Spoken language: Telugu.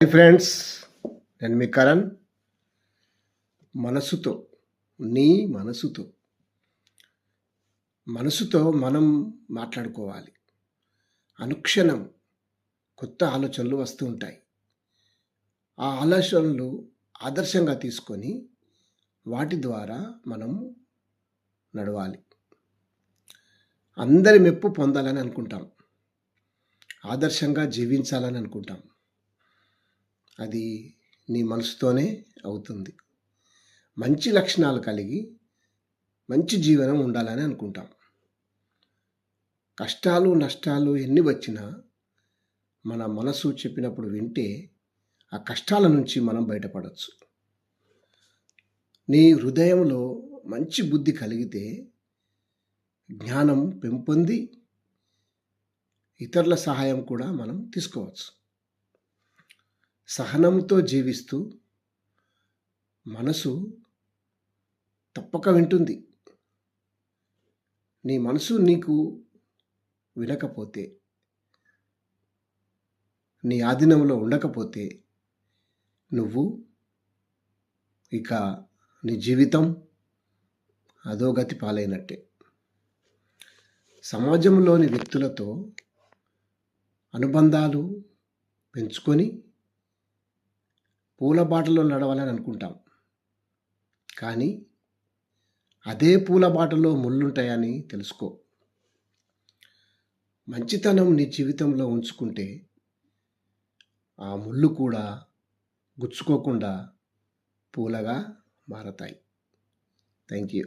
ఫ్రెండ్స్, నేను మీ కరణ్. మనసుతో నీ మనసుతో మనసుతో మనం మాట్లాడుకోవాలి. అనుక్షణం కొత్త ఆలోచనలు వస్తూ ఉంటాయి. ఆ ఆలోచనలు ఆదర్శంగా తీసుకొని వాటి ద్వారా మనం నడవాలి. అందరి మెప్పు పొందాలని అనుకుంటాం. ఆదర్శంగా జీవించాలని అనుకుంటాం. అది నీ మనసుతోనే అవుతుంది. మంచి లక్షణాలు కలిగి మంచి జీవనం ఉండాలని అనుకుంటాం. కష్టాలు నష్టాలు ఎన్ని వచ్చినా మన మనసు చెప్పినప్పుడు వింటే ఆ కష్టాల నుంచి మనం బయటపడవచ్చు. నీ హృదయంలో మంచి బుద్ధి కలిగితే జ్ఞానం పెంపొంది ఇతరుల సహాయం కూడా మనం తీసుకోవచ్చు. సహనంతో జీవిస్తూ మనసు తప్పక వింటుంది. నీ మనసు నీకు వినకపోతే, నీ ఆధీనంలో ఉండకపోతే నువ్వు ఇక నీ జీవితం అధోగతి పాలైనట్టే. సమాజంలోని వ్యక్తులతో అనుబంధాలు పెంచుకొని పూల బాటలో నడవాలని అనుకుంటాం. కానీ అదే పూల బాటలో ముళ్ళుంటాయని తెలుసుకో. మంచితనం నీ జీవితంలో ఉంచుకుంటే ఆ ముళ్ళు కూడా గుచ్చుకోకుండా పూలగా మారతాయి. Thank you.